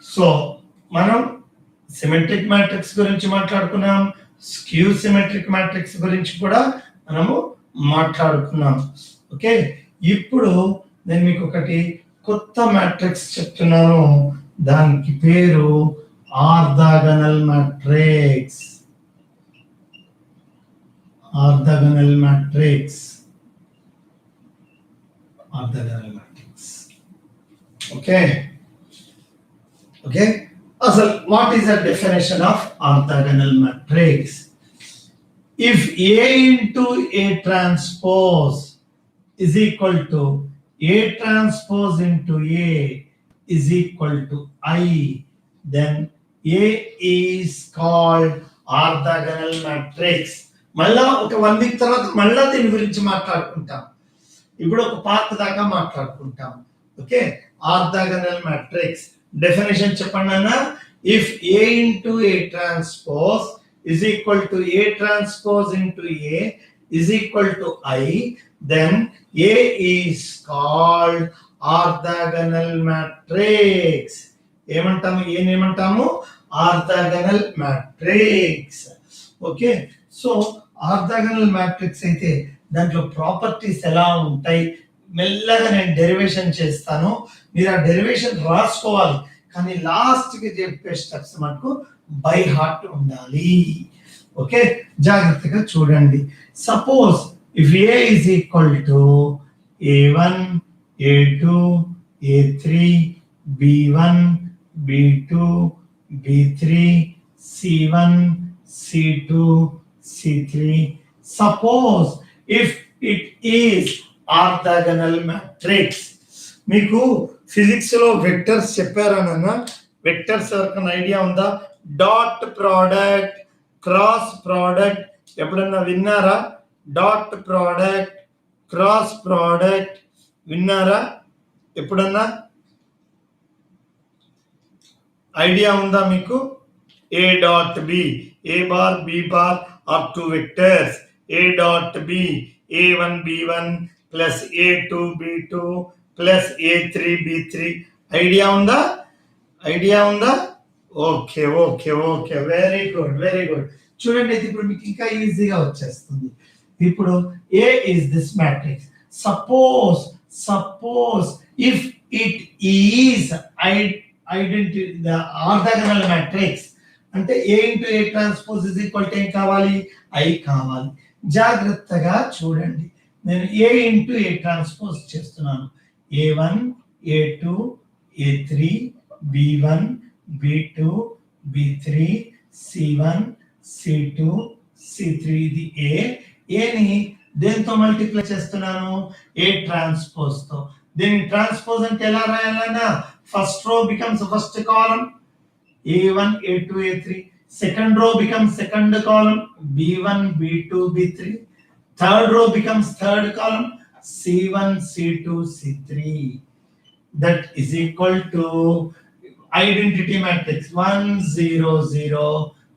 So మనం symmetric matrix గురించి మాట్లాడుకున్నాం, స్క్యూ సిమెట్రిక్ మ్యాట్రిక్స్ గురించి కూడా మనము మాట్లాడుకున్నాం. ఓకే, ఇప్పుడు నేను మీకు ఒకటి కొత్త మ్యాట్రిక్స్ చెప్తున్నాను, దానికి పేరు orthogonal matrix. Orthogonal matrix, orthogonal matrix. Okay okay, అసలు what is the definition of orthogonal matrix? If A into A transpose is equal to A transpose into A is equal to I, then A is called orthogonal matrix. మళ్ళా ఒక 1 week తర్వాత మళ్ళా దీని గురించి మాట్లాడుకుంటాం. ఇప్పుడు ఒక పార్ట్ దాకా మాట్లాడుకుంటాం. ఓకే, ఆర్థోగోనల్ మ్యాట్రిక్స్ డెఫినేషన్ చెప్పండి అన్న. If A into A transpose is equal to A transpose into A is equal to I, then A is called orthogonal matrix. ఏమంటాము? ఏమంటాము? Orthogonal matrix. Okay, so orthogonal matrix అయితే దాంట్లో properties ఎలా ఉంటాయి, మెల్లగా నేను డెరివేషన్ చేస్తాను, మీరు ఆ డెరివేషన్ రాసుకోవాలి, కానీ లాస్ట్ కి చెప్పే స్టెప్స్ మనకు బై హార్ట్ ఉండాలి. ఓకే, జాగ్రత్తగా చూడండి. Suppose if A is equal to A1 A2 A3 B1 B2 B3 C1 C2 C3, suppose if it is orthogonal matrix. మీకు ఫిజిక్స్ లో వెక్టర్స్ చెప్పారన్న, వెక్టర్స్ ఎవరికైనా ఐడియా ఉందా? డాట్ ప్రోడక్ట్, క్రాస్ ప్రోడక్ట్ ఎప్పుడన్నా విన్నారా? Dot product, cross product విన్నారా ఎప్పుడన్నా? Idea ఉందా మీకు? A dot B, A bar B bar are two vectors. A dot B, A1 B1 plus A2 B2 plus A3 B3. Idea ఉందా? Idea ఉందా? Okay okay okay, very good very good. చూడండి, ఇప్పుడు మీకు ఇంకా ఈజీగా వచ్చేస్తుంది. ఇప్పుడు A is this matrix. Suppose if it is identity the orthogonal matrix, అంటే A into A transpose is equal to ఏం కావాలి? I కావాలి. జాగ్రత్తగా చూడండి, నేను A into A transpose చేస్తున్నాను. A1 A2 A3 B1 B2 B3 C1 C2 C3. ఇది ఏని దేంతో మల్టిప్లై చేస్తున్నాను? A ట్రాన్స్పోజ్ తో. దీని ట్రాన్స్పోజ్ అంటే ఎలా రాయాలన్నా? First row becomes first column A1 A2 A3, second row becomes second column B1 B2 B3, third row becomes third column C1 C2 C3. That is equal to identity matrix 1 0 0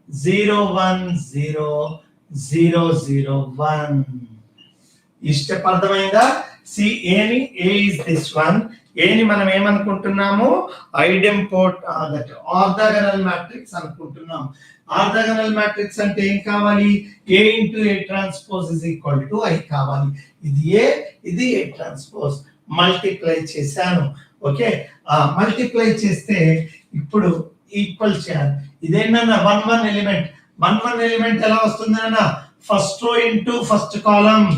0 1 0 0 0 1. ఈ step అర్థమైందా? See A is this one. ఏని మనం ఏమనుకుంటున్నాము? Idempotent that orthogonal matrix అనుకుంటున్నాం. Orthogonal matrix అంటే ఏం కావాలి? A into A transpose is equal to I కావాలి. ఇది A, ఇది A transpose. మల్టిప్లై చేశాను. ఓకే, మల్టిప్లై చేస్తే ఇప్పుడు ఈక్వల్ చేయాలి. ఇదేంటన్నా 1 1 ఎలిమెంట్. 1 1 ఎలిమెంట్ ఎలా వస్తుందన్నా? First row into first column.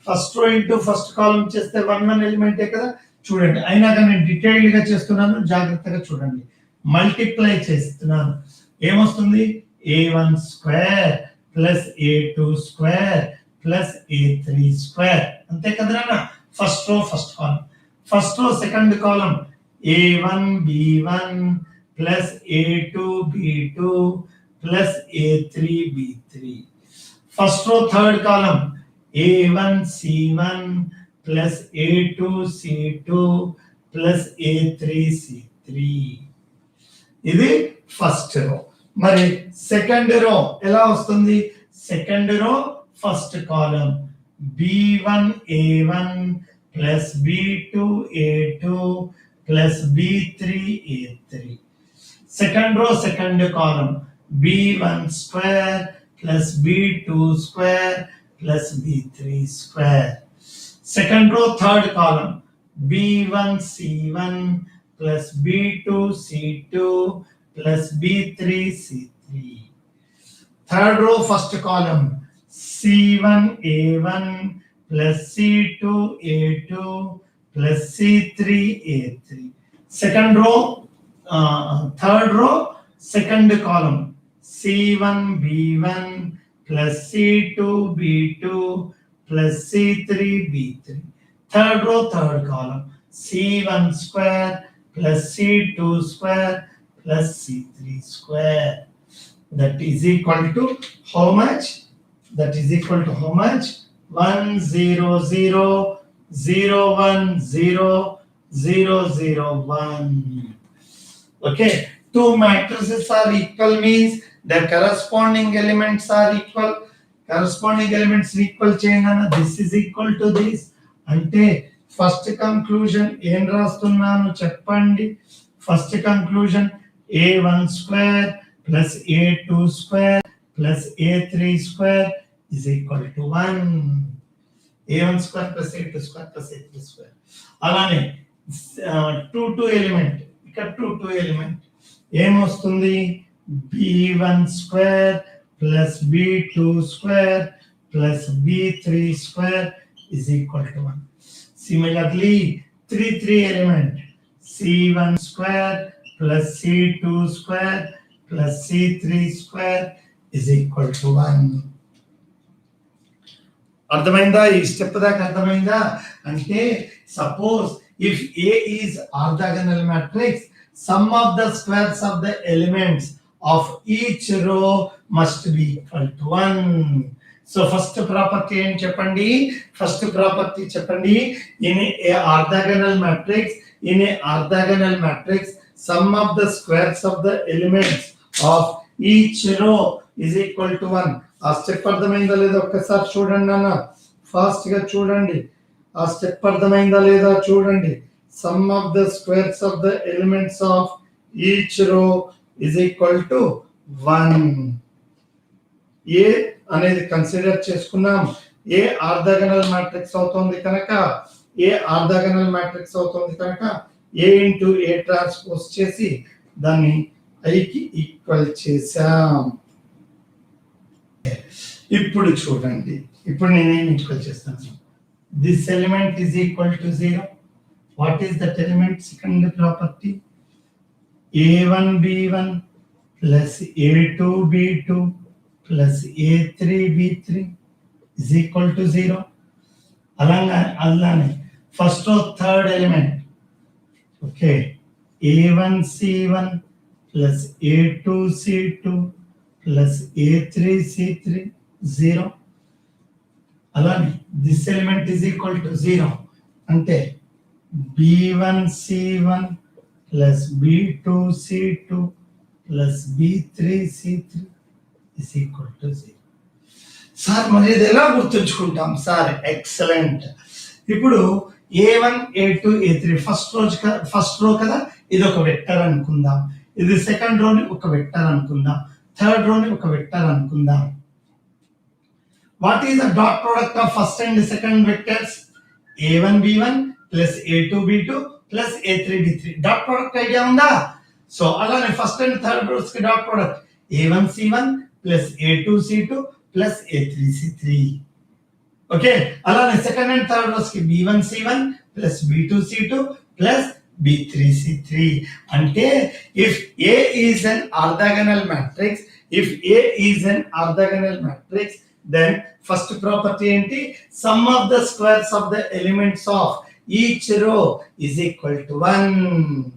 First row into first column చేస్తే 1 1 ఎలిమెంటే కదా. చూడండి, అయినా కానీ నేను డీటెయిల్డ్ గా చేస్తున్నాను, జాగ్రత్తగా చూడండి. మల్టిప్లై చేస్తున్నాను, ఏమొస్తుంది? A1 square plus A2 square plus A3 square. అంతే కదా. First row first column, first రో second column A1 B1 plus A2 B2 plus A3 B3. First row third column A1 C1 plus A2 C2 plus A3 C3. ఇది first row. మరి second row ఎలా వస్తుంది? Second row first column B1 A1 plus B2 A2 plus B3 A3. second row, second column, b1 square plus b2 square plus b3 square. Second row, third column, b1 c1 plus b2 c2 plus b3 c3. Third row, first column, c1 a1 plus c2 a2 plus c3 a3. Second row, third row, second column, c1 b1 plus c2 b2 plus c3 b3. Third row, third column, c1 square plus c2 square plus c3 square. That is equal to how much? That is equal to how much? 1 0 0 0 1 0 0 0 1. Okay, two matrices are equal means their corresponding elements are equal. Corresponding elements equal చేయనా, this is equal to this. అంటే first conclusion ఏం రాస్తున్నాను చెప్పండి. First conclusion a1 square plus a2 square plus a3 square is equal to 1. a1 square plus a2 square plus a3 square. అలానే 2 element, ఇక్కడ 2 element ఏమొస్తుంది, b1 square plus b2 square plus b3 square is equal to 1. Similarly, 3 element, c1 square plus c2 square plus c3 square is equal to 1. అర్థమైందా? ఈ step దాకా అర్థమైందా? అంటే suppose if A is orthogonal matrix, sum of the squares of the elements of each row must be equal to 1. So first property ఏం చెప్పండి, first property చెప్పండి. In a orthogonal matrix, in a orthogonal matrix sum of the squares of the elements of each row is equal to 1. ఆ step అర్థమైందా లేదా ఒక్కసారి చూడండి అన్న, fast గా చూడండి. ఆ స్టెప్ అర్థమైందా లేదా చూడండి. sum of the squares of the elements of each row is equal to 1. ఏ అనేది కన్సిడర్ చేసుకున్నాం. ఏ ఆర్థోగోనల్ మ్యాట్రిక్స్ అవుతుంది కనుక, ఏ ఆర్థోగోనల్ మ్యాట్రిక్స్ అవుతుంది కనుక A ఇంటూ A ట్రాన్స్పోజ్ చేసి దాన్ని ఐకి ఈక్వల్ చేసాం. ఇప్పుడు చూడండి, ఇప్పుడు నేనేం ఈక్వల్ చేస్తాను, this element is equal to 0. What is that element? Second property, a1 b1 plus a2 b2 plus a3 b3 is equal to 0. అలానే first third element, okay, a1 c1 plus a2 c2 plus a3 c3 0. అలానే this element is equal to 0. అంటే b1 c1 plus b2 c2 plus b3 c3 is equal to 0. Sir మరి ఇది ఎలా గుర్తుంచుకుంటాం sir? Excellent. ఇప్పుడు a1 a2 a3 first row కదా, ఇది ఒక vector అనుకుందాం. ఇది సెకండ్ రోని ఒక వెక్టర్ అనుకుందాం. థర్డ్ రోని ఒక వెక్టర్ అనుకుందాం. What is the dot product of first and second vectors? a1 b1 plus a2 b2 plus a3 b3. Dot product idea ఉందా? సో అలానే ఫస్ట్ అండ్ థర్డ్ రోస్ కి dot product a1 c1 plus a2 c2 plus a3 c3. Okay, అలానే second and third rose కి b1 c1 plus b2 c2 plus b3 c3. అంటే if A is an orthogonal matrix, if A is an orthogonal matrix, then first property ఏంటి? Sum of the squares of the elements of each row is equal to 1.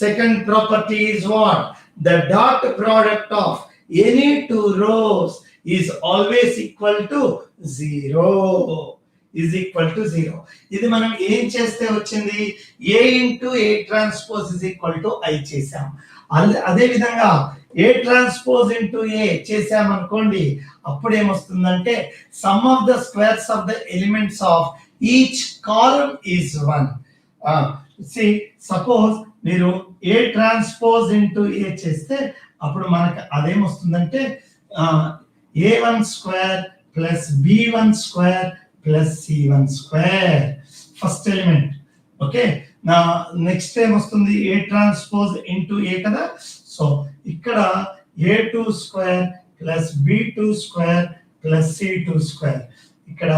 Second property is what? The dot product of any two rows is always equal to 0. Is equal to 0. ఇది మనం ఏం చేస్తే వచ్చింది? A into A transpose is equal to I చేసాం. అదే విధంగా A transpose into A చేసాం అనుకోండి, అప్పుడు ఏమొస్తుందంటే sum of the squares of the elements of each column is 1. See, suppose మీరు ఏ ట్రాన్స్పోజ్ ఇంటూ ఏ చేస్తే అప్పుడు మనకు అదేమొస్తుందంటే a1 square plus b1 square plus c1 square first element. Okay, నా నెక్స్ట్ ఏమొస్తుంది ఏ ట్రాన్స్పోజ్ ఇంటూ ఏ కదా. So ఇక్కడ a2 square plus b2 square plus c2 square, ఇక్కడ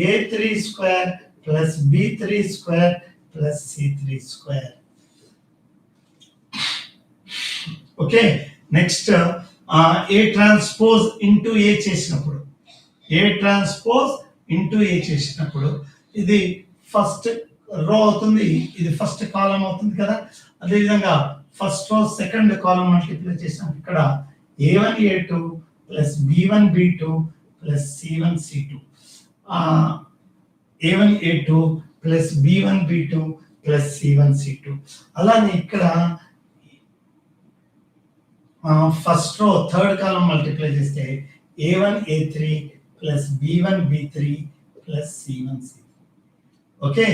a3 square plus b3 square plus c3 square. Okay, next A transpose into A చేసినప్పుడు, A transpose into A చేసినప్పుడు ఇది first row అవుతుంది, ఇది first కాలం అవుతుంది కదా. అదేవిధంగా first row second column multiply చేసినప్పుడు ఇక్కడ a1 a2 plus b1 b2 plus c1 c2, a1 a2 plus b1 b2 plus c1 c2. అలానే ఇక్కడ ఫస్ట్ రో థర్డ్ కాలం మల్టిప్లై చేస్తే a1 a3 plus b1 b3 plus c1 c3. Okay,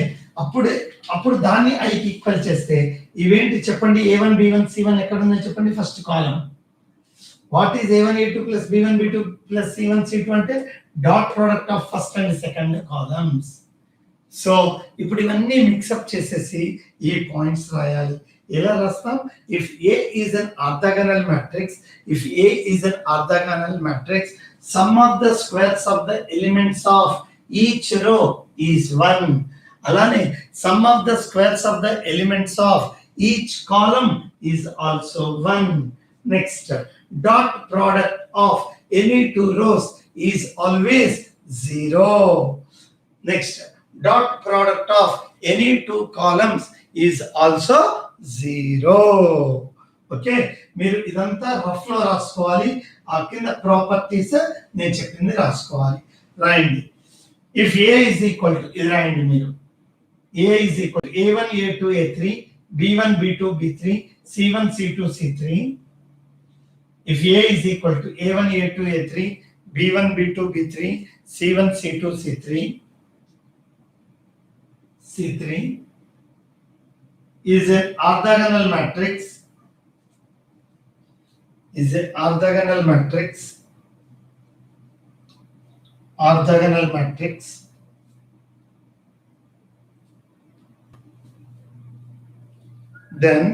అప్పుడు దాన్ని ఐకి equal చేస్తే ఇవేంటి చెప్పండి, a1 b1 c1 ఎక్కడ ఉందని చెప్పండి, first column. What is a1 a2 plus b1 b2 plus c1 c2 అంటే dot product of first and second columns. So ఇప్పుడు ఇవన్నీ మిక్సప్ చేసేసి ఈ పాయింట్స్ రాయాలి. ఎలా రాస్తాం, if A is an orthogonal matrix, if A is an orthogonal matrix, some of the squares of the elements of each row is 1. అలానే some of the squares of the elements of each column is also 1. Next, dot product of any two rows is always 0. Next, dot product of any two columns is also 0. Okay, మీరు ఇదంతా rough లో రాసుకోవాలి. ఆ కింద properties నేను చెప్పింది రాసుకోవాలి. రాయండి. If A is equal to, ఇది రాయండి మీరు, A is equal to a1 a2 a3 b1 b2 b3 c1 c2 c3. If A is equal to a1 a2 a3 b1 b2 b3 c1 c2 c3 C3 is an orthogonal matrix, is an orthogonal matrix, orthogonal matrix. Then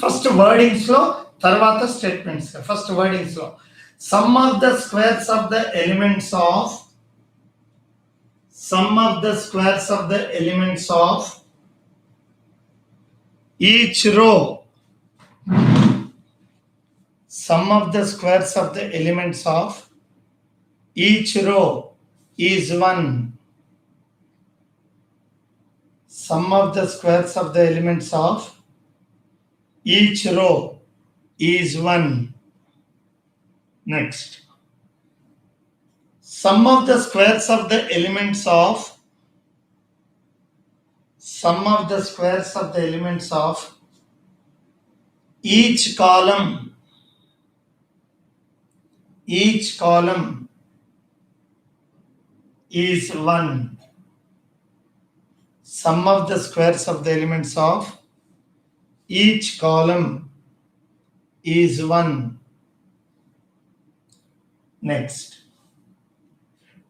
first wordings లో తర్వాత statements. First wordings లో sum of the squares of the elements of, sum of the squares of the elements of each row, sum of the squares of the elements of each row is 1. Sum of the squares of the elements of each row is 1. Next, sum of the squares of the elements of, sum of the squares of the elements of each column, each column is 1. Sum of the squares of the elements of each column is 1. Next,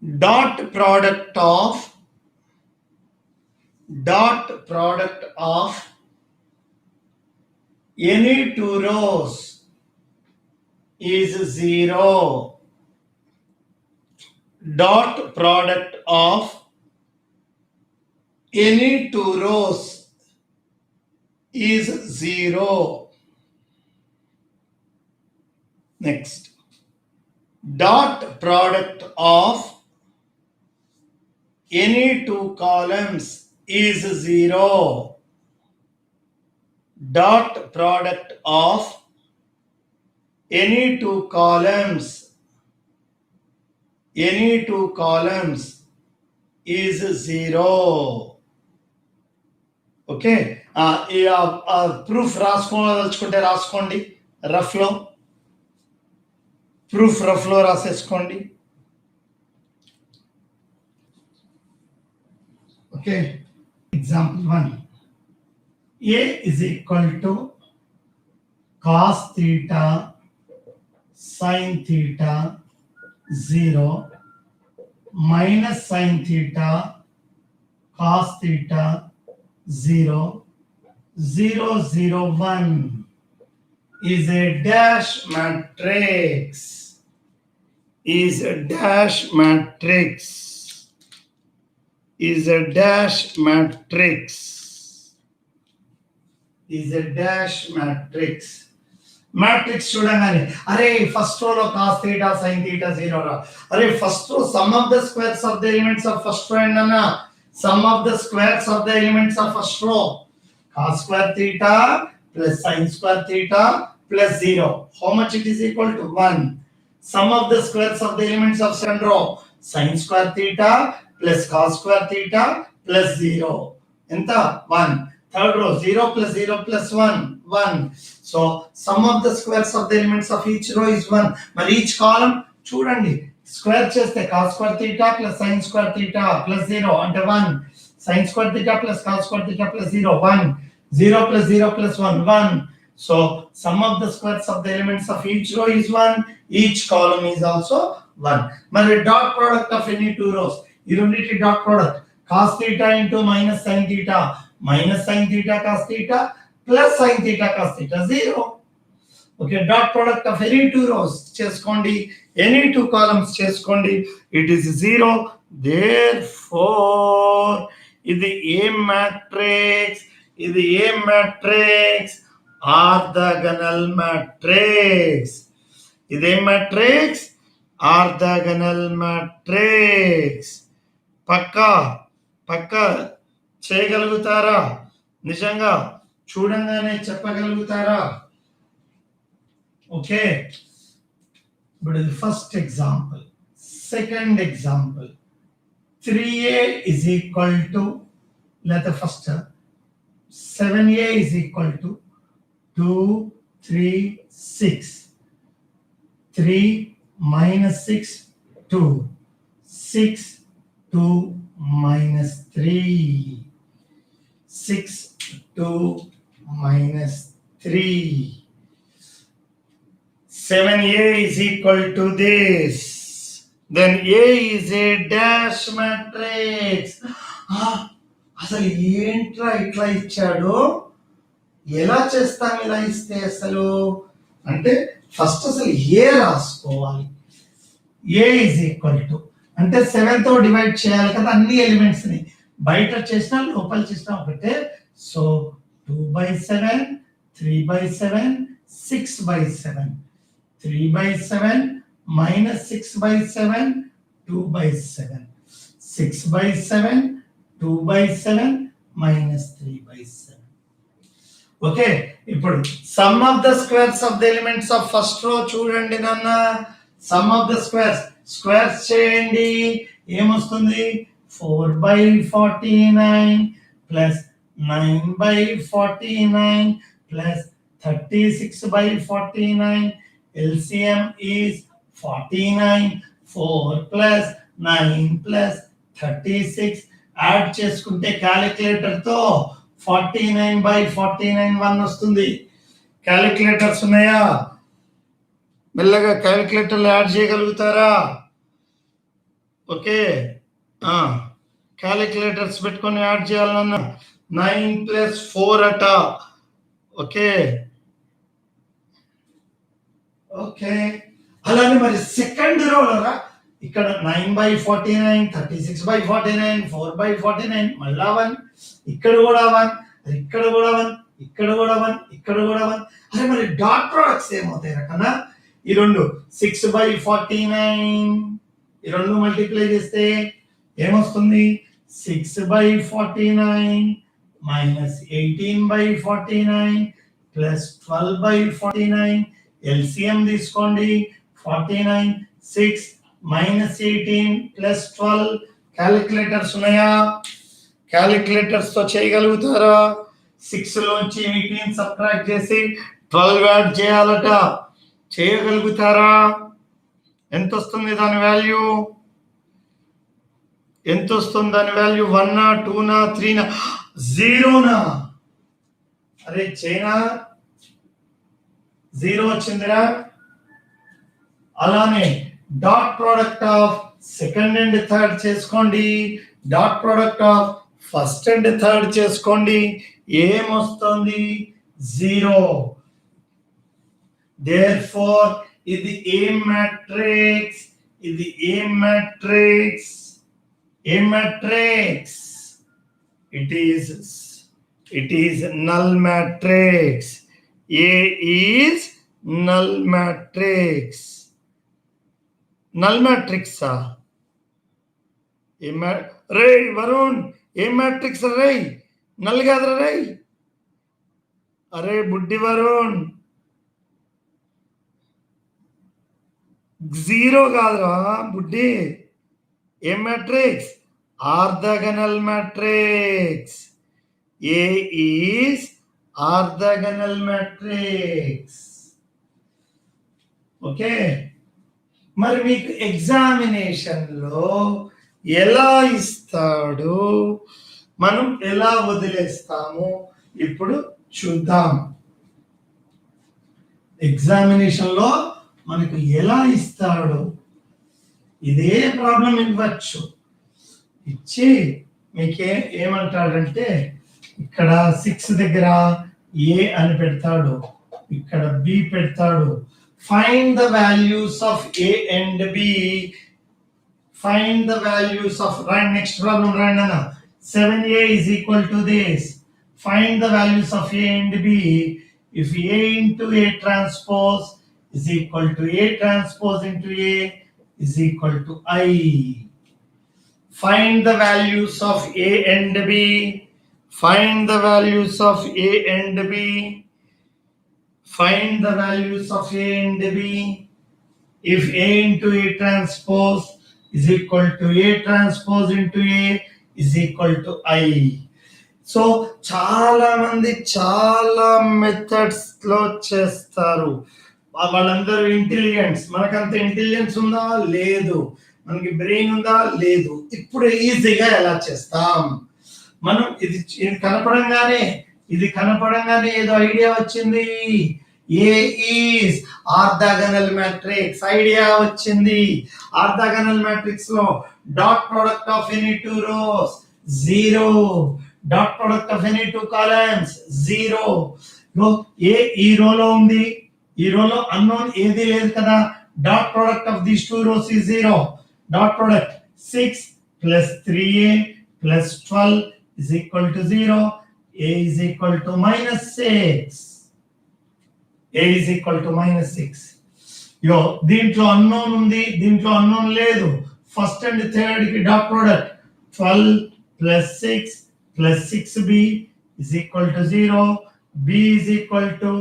dot product of any two rows is 0. Dot product of any two rows is 0. Next, dot product of any two columns is 0. Dot product of any two columns, any two columns is 0. Okay, proof రాసుకోదలుచుకుంటే రాసుకోండి. రఫ్లో proof రఫ్లో రాసేసుకోండి. Okay, example 1. A is equal to cos theta sin theta 0 minus sin theta cos theta 0 0 0 1 is a dash matrix. Is a dash matrix. Is a dash matrix. Is a dash matrix. Matrix చూడగానే అరే first రోలో cos theta sine theta 0 రా. అరే first row sum of the squares of the elements of first row ఏంటన్నా sum of the squares of the elements of first row cos square theta plus sine square theta plus 0 how much it is equal to 1. Sum of the squares of the elements of second row sine square theta plus cos square theta plus 0 ఎంత 1. Third row 0 plus 0 plus 1 1. So sum of the squares of the elements of each row is 1. మరి each column చూడండి square చేస్తే cos square theta plus sin square theta plus 0 అంటే 1. sin square theta plus cos square theta plus 0 1. 0 plus 0 plus 1 1. So sum of the squares of the elements of each row is 1. Each column is also 1. మరి dot product of any two rows ఈ రెండిటి dot product cos theta into minus sin theta minus sin theta cos theta plus sin theta cos theta 0. Okay, dot product of any two rows cheskondi, any two columns cheskondi, it is 0. Therefore is the A matrix, is the A matrix orthogonal matrix. Is the A matrix orthogonal matrix. పక్కా చేయగలుగుతారా? నిజంగా చూడంగానే చెప్పగలుగుతారా? Okay, ఇప్పుడు first example. Second example 3a is equal to లేదా first 7a is equal to 2 3 6 3 minus 6 2 6 2 minus 3 6 2 minus 3 7a is equal to this. Then A is a dash matrix. అసలు ఏంట్రా ఇట్లా ఇచ్చాడు, ఎలా చేస్తాం ఇలా ఇస్తే? అసలు అంటే ఫస్ట్ అసలు ఏ రాసుకోవాలి. A is equal to అంటే 7 తో డివైడ్ చేయాలి కదా అన్ని ఎలిమెంట్స్ ని. బయట చేసినా లోపల చేసినా ఒకటే. So 2/7 3/7 6/7 3/7 minus 6/7 2/7 6/7 2/7 minus 3/7. ఓకే, ఇప్పుడు some of the squares of the elements of first రో చూడండి నాన్న. సమ్ ఆఫ్ ద స్క్వేర్స్ చేయండి, ఏమొస్తుంది? 4/49 plus 9/49 plus 36/49. LCM is 49. 4 plus 9 plus 36 add చేసుకుంటే క్యాలిక్యులేటర్ తో 49/49 1 వస్తుంది. క్యాలిక్యులేటర్స్ ఉన్నాయా? మెల్లగా క్యాలిక్యులేటర్లో యాడ్ చేయగలుగుతారా? ఓకే, క్యాలిక్యులేటర్స్ పెట్టుకొని యాడ్ చేయాలన్నా 9 plus 4 అట. ఓకే ఓకే, అలానే మరి సెకండ్ రోలో ఇక్కడ 9/49 36/49 4/49 మళ్ళా 1, ఇక్కడ కూడా 1, ఇక్కడ కూడా 1, ఇక్కడ కూడా 1, ఇక్కడ కూడా 1. అరే మరి డాట్ ప్రొడక్ట్స్ ఏమవుతాయి రకనా? ఈ రెండు 6/49 ఈ రెండు మల్టిప్లై చేస్తే ఏమొస్తుంది? 6/49 మైనస్ 18/49 ప్లస్ 12/49. LCM తీసుకోండి. 49 6 మైనస్ 18 ప్లస్ 12. క్యాలిక్యులేటర్స్ ఉన్నాయా? క్యాలిక్యులేటర్స్ తో చేయగలుగుతారా? 6 లోంచి 18 సబ్ట్రాక్ట్ చేసి 12 యాడ్ చేయాలట. చేయగలుగుతారా? ఎంత వస్తుంది దాని వాల్యూ? ఎంత వస్తుంది దాని వాల్యూ? 1 2 3 0. అరే చైనా 0 వచ్చిందిరా. అలానే dot product of second and third చేసుకోండి, dot product of first and third చేసుకోండి. ఏమొస్తుంది? 0. therefore ఇది ఏ మ్యాట్రిక్స్, ఇది ఏ మ్యాట్రిక్స్, ఏ matrix, it is null matrix. A is null matrix. null matrix రే వరుణ్, ఏ మ్యాట్రిక్స్ రే? నల్ కాదురా రే. అరే బుడ్డి వరుణ్, 0 కాదురా బుడ్డి. ఏ matrix? Orthogonal matrix. A is orthogonal matrix. Okay, మరి మీకు ఎగ్జామినేషన్ లో ఎలా ఇస్తాడు, మనం ఎలా వదిలేస్తాము ఇప్పుడు చూద్దాం. ఎగ్జామినేషన్ లో మనకు ఎలా ఇస్తాడు, ఇదే ప్రాబ్లం ఇవ్వచ్చు. ఇచ్చి మీకే ఏమంటాడంటే ఇక్కడ 6 దగ్గర ఏ అని పెడతాడు, ఇక్కడ బి పెడతాడు. Find the values of A and B. Find the values of, right, next problem రండి అన్న. 7a is equal to this. Find the values of a and b if a into a transpose is equal to a transpose into a is equal to I. Find the values of a and b. Find the values of a and b. Find the values of a and b. If a into a transpose is equal to a transpose into a is equal to I. So చాలా మంది చాలా methods లో చేస్తారు. వాళ్ళందరూ intelligence. మనకంత intelligence ఉందా? లేదు. మనకి బ్రెయిన్ ఉందా? లేదు. ఇప్పుడు ఈజీగా ఎలా చేస్తాం మనం? ఇది కనపడంగానే ఏదో ఐడియా వచ్చింది. ఏ ఈజ్ ఆర్థోగోనల్ మ్యాట్రిక్స్ ఐడియా వచ్చింది. ఆర్థోగోనల్ మ్యాట్రిక్స్ లో dot product of any two rows 0, dot product of any two columns 0. ఏ ఈ రోలో ఉంది, ఈ రోలో అన్నోన్ ఏది లేదు కదా. Dot product of these two rows is 0. Dot product 6 plus 3a plus 12 is equal to 0. A is equal to -6. A is equal to -6. దీంట్లో unknown ఉంది, దీంట్లో అన్నోన్ లేదు. ఫస్ట్ అండ్ థర్డ్ కి dot product 12 plus 6 plus 6b is equal to 0. B is equal to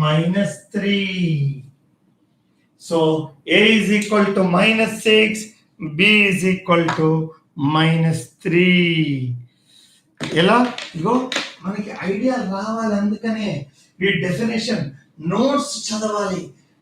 -3. So A is equal to -6, B is equal to -3. ఎలా? ఇగో మనకి idea రావాలి, అందుకనే ఈ డెఫినేషన్ నోట్స్ చదవాలి.